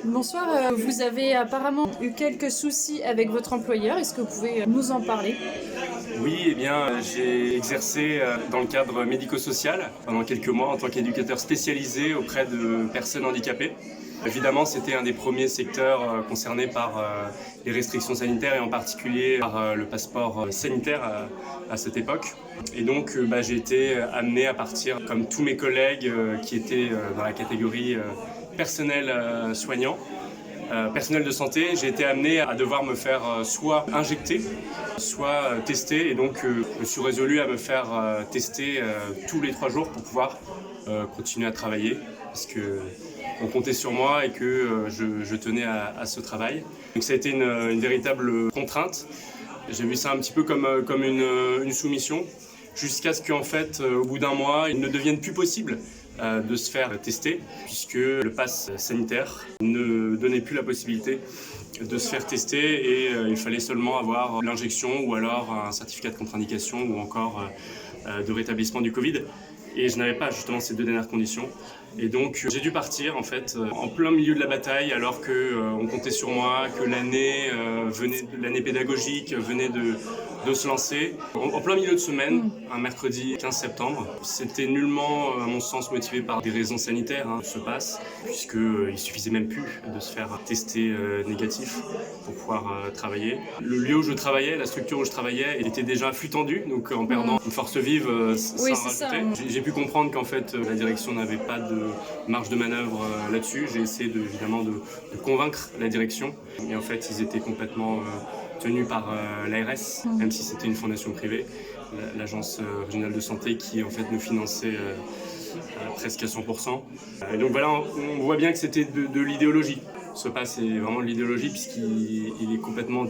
Bonsoir, vous avez apparemment eu quelques soucis avec votre employeur, est-ce que vous pouvez nous en parler? Oui, eh bien, j'ai exercé dans le cadre médico-social pendant quelques mois en tant qu'éducateur spécialisé auprès de personnes handicapées. Évidemment, c'était un des premiers secteurs concernés par les restrictions sanitaires et en particulier par le passeport sanitaire à cette époque. Et donc, j'ai été amené à partir, comme tous mes collègues qui étaient dans la catégorie personnel soignant, personnel de santé, j'ai été amené à devoir me faire soit injecter, soit tester. Et donc, je me suis résolu à me faire tester tous les 3 jours pour pouvoir continuer à travailler. Parce qu'on comptait sur moi et que je tenais à ce travail. Donc ça a été une véritable contrainte. J'ai vu ça un petit peu comme une soumission, jusqu'à ce qu'en fait, au bout d'un mois, il ne devienne plus possible de se faire tester, puisque le pass sanitaire ne donnait plus la possibilité de se faire tester et il fallait seulement avoir l'injection ou alors un certificat de contre-indication ou encore de rétablissement du Covid. Et je n'avais pas justement ces 2 dernières conditions. Et donc j'ai dû partir en fait en plein milieu de la bataille alors qu'on comptait sur moi, que l'année pédagogique venait de se lancer. En plein milieu de semaine, un mercredi 15 septembre, c'était nullement à mon sens motivé par des raisons sanitaires, ce pass, puisqu'il suffisait même plus de se faire tester négatif pour pouvoir travailler. Le lieu où je travaillais, la structure où je travaillais, était déjà à flux tendu, donc en perdant une force vive sans Oui, rajouter. ça. J'ai pu comprendre qu'en fait la direction n'avait pas de marge de manœuvre là-dessus. J'ai essayé évidemment de convaincre la direction et en fait ils étaient complètement tenus par l'ARS, même si c'était une fondation privée, l'agence régionale de santé qui en fait nous finançait presque à 100%. Et donc voilà, on voit bien que c'était de l'idéologie. Ce pass est vraiment de l'idéologie puisqu'il est complètement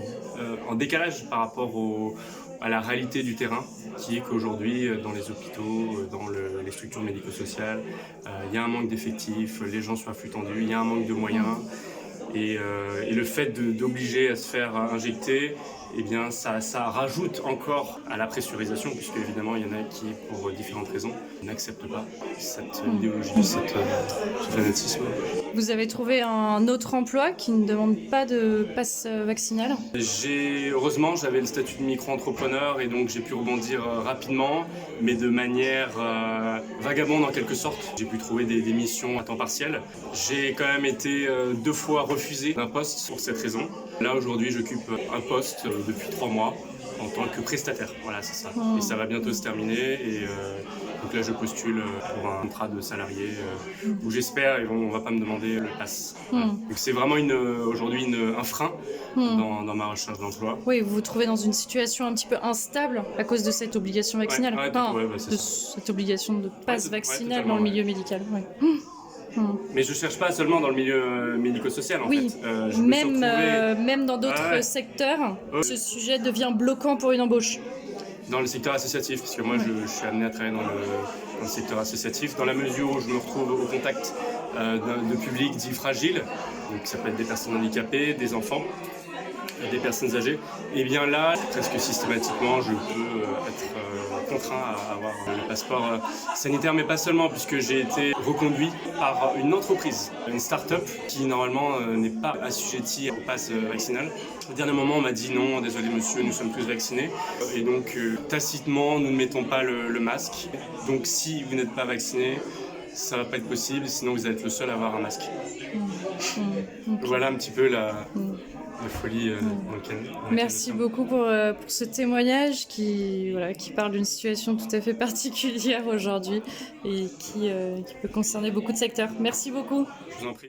en décalage par rapport à la réalité du terrain, qui est qu'aujourd'hui, dans les hôpitaux, dans les structures médico-sociales, il y a un manque d'effectifs, les gens sont à flux tendu, il y a un manque de moyens. Et le fait d'obliger à se faire injecter, eh bien, ça rajoute encore à la pressurisation, puisque évidemment il y en a qui, pour différentes raisons, n'acceptent pas cette idéologie, ce fanatisme. Vous avez trouvé un autre emploi qui ne demande pas de passe vaccinal? Heureusement, j'avais le statut de micro-entrepreneur et donc j'ai pu rebondir rapidement, mais de manière vagabonde en quelque sorte. J'ai pu trouver des missions à temps partiel. J'ai quand même été 2 fois refusé d'un poste pour cette raison. Là aujourd'hui, j'occupe un poste depuis 3 mois en tant que prestataire. Voilà, c'est ça. Et ça va bientôt se terminer et donc là je postule pour un contrat de salarié où j'espère on va pas me demander le pass. Voilà. Donc c'est vraiment aujourd'hui un frein dans ma recherche d'emploi. Oui, vous vous trouvez dans une situation un petit peu instable à cause de cette obligation vaccinale. Cette obligation de passe vaccinal dans le milieu médical. Ouais. Mais je cherche pas seulement dans le milieu médico-social en Oui, fait. même dans d'autres secteurs, ce sujet devient bloquant pour une embauche. Dans le secteur associatif, parce que moi je suis amené à travailler dans le secteur associatif, dans la mesure où je me retrouve au contact de publics dits fragiles, donc ça peut être des personnes handicapées, des enfants, des personnes âgées, et bien là, presque systématiquement, je peux être contraint à avoir le passeport sanitaire, mais pas seulement, puisque j'ai été reconduit par une entreprise, une start-up, qui normalement n'est pas assujettie au pass vaccinal. Au dernier moment, on m'a dit non, désolé monsieur, nous sommes tous vaccinés. Et donc, tacitement, nous ne mettons pas le masque. Donc, si vous n'êtes pas vacciné, ça va pas être possible, sinon vous allez être le seul à avoir un masque. Okay. Voilà un petit peu la folie dans laquelle Merci beaucoup pour ce témoignage qui parle d'une situation tout à fait particulière aujourd'hui et qui peut concerner beaucoup de secteurs. Merci beaucoup. Je vous en prie.